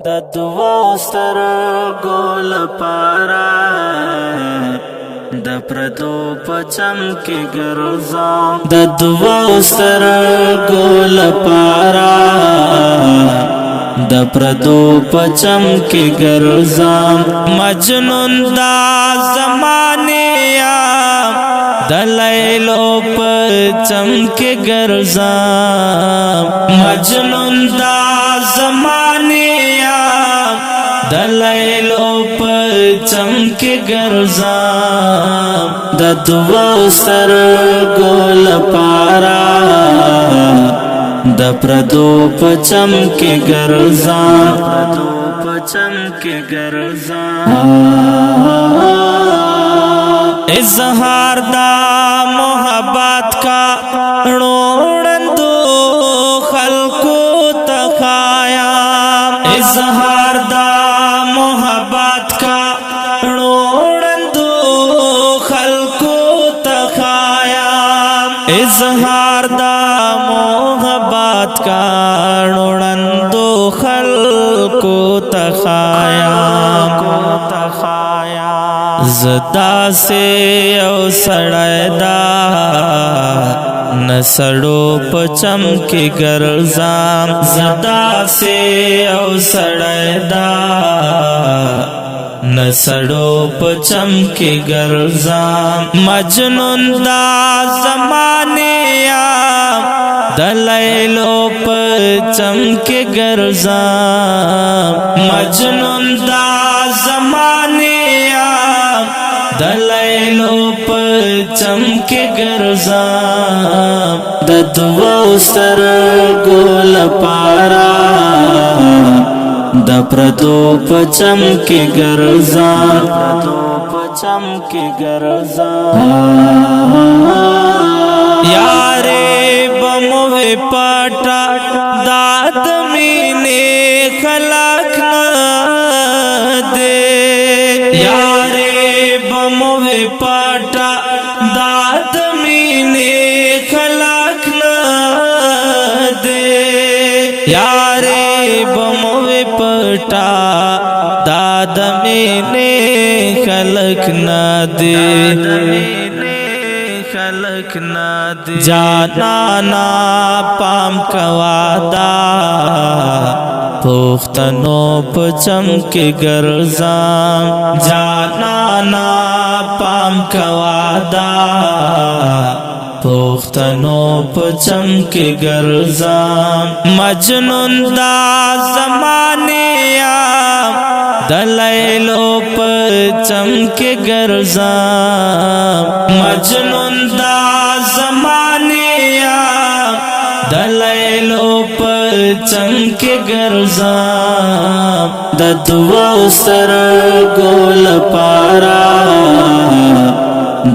د دوو سترګو لپاره د پردو په چم کې ګرځم د دوو سترګو لپاره د پردو په چم کې ګرځم مجنون دا زمانه د لیلو په چم کې ګرځم مجنون دا زمانه د لیلو په چم کې ګرځم د دوو سترګو لپاره د پردو په چم کې ګرځم پردو په چم کې ګرځم اظهار دا محبت کا روڑندو خلقو تخایا اظہار دا محبت کا روڑندو خلقو تخایا اظہار دا محبت کا روڑندو خلقو تخایا زدا سے او سڑای دا نسڑو پچم کی گرزام زدا سے او سڑای دا نسڑو پچم کی گرزام مجنون دا زمانے د لیلو پچم کی گرزام مجنون دا زمانے د لیلو په چم کې ګرځم د دوو سترګو لپاره د پردو په چم کې ګرځم پردو په چم کې ګرځم یارې بمو پټا داد مینه خلق نه دے یارې بموه پاٹا داد مینے خلاق نہ دے یارے بموه پاٹا داد مینے خلق نہ دے خلق نہ دے جانانا پام کوادا پختنو پچم کے گرزام جانانا پام کوادا پختنو پچم کے گرزام مجنون دا زمانے د لیلو پچم کے گرزام مجنون دا زمانے د لیلو پچم کې ګرځم د دوو سترګو لپاره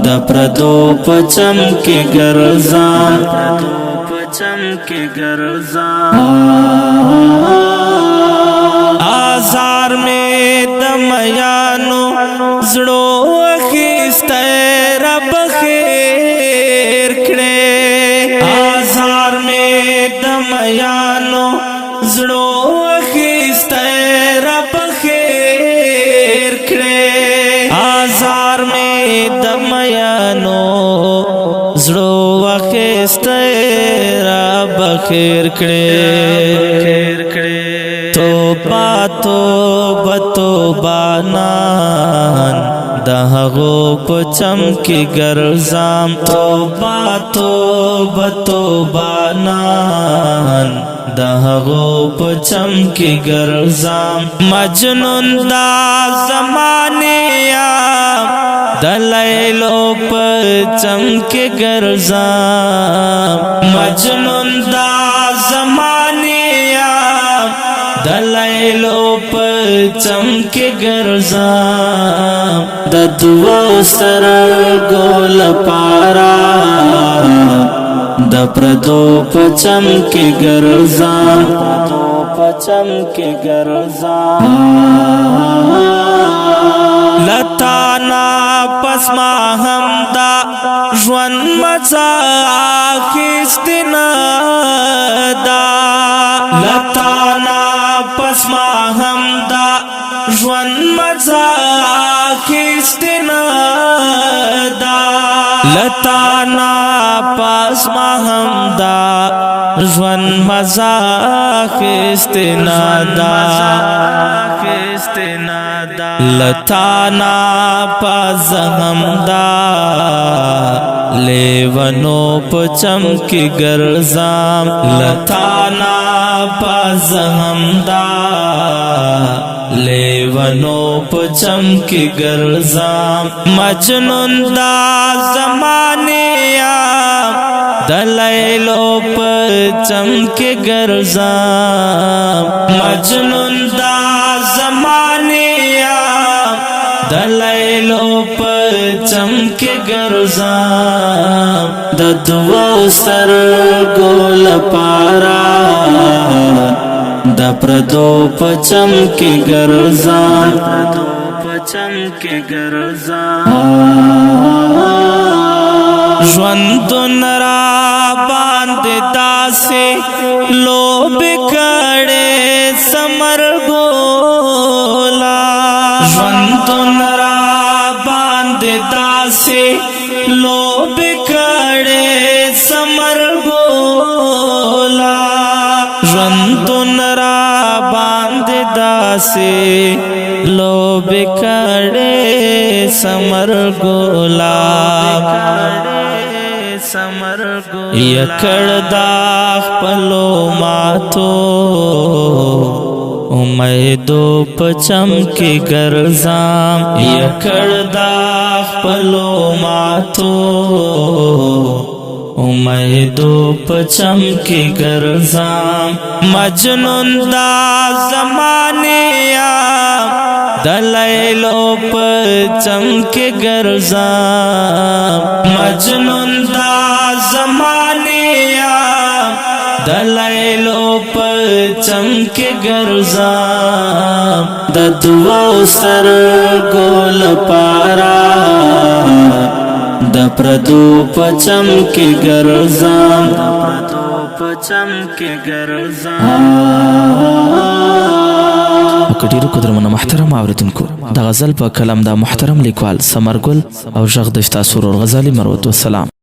د پردو پچم کې ګرځم پردو پچم کې ګرځم آزار میں د میانو زړو اخیسته رب خیر کړې آزار میں د میانو زړو اخیسته رب خیر کړې آزار میں د میانو زړو اخیسته رب خیر کړې توبه توبه توبه نان دهغو پچم کی گرزام توبه توبه توبه نان دهغو پچم کی گرزام مجنون دا زمانے د لیلو پچم کی گرزام مجنون دا زمانے د لیلو پچم کې ګرځم د دوو سترګو لپاره د پردو پچم کې ګرځم پردو پچم کې ګرځم لتانا پسما هم دا ژوند مزه اخیستنه دا لتانا پسما همدا ژوند مزه اخیستنه دا لتا نا پس ما همدا ژوند مزه اخیستنه دا لتا نا پس همدا لیونو پچم کی گرزام لتا نا پس همدا لیونو پچم کی گرزام مجنون دا زمانیا دلیلو پچم کی گرزام مجنون دا زمانیا دلیلو پچم کی گرزام د دوو سترګو لپاره د پردو پچم کی گرزام ژوندون را باندې داسې لوبې کړې ثمرګولا ژوندون را باندې داسې لوبې کړې ثمرګولا ژوندون را باندې داسې لوبې کړې ثمرګولا یکړ دا خپلو ماتو امیدو پچم کی گرزام یکړ دا خپلو ماتو امیدو پچم کی گرزام مجنون دا زمانیا دلیلو پچم کی گرزام مجنون دا زمانیا دلیلو پچم کی گرزام د دوو سترګو لپاره د پردو پچم کی گرزام کډیرو قدرمنه محترم اوریدونکو د غزل په کلام د محترم لیکوال ثمرګل او ژغ د تاسو ورور غزالي مروت والسلام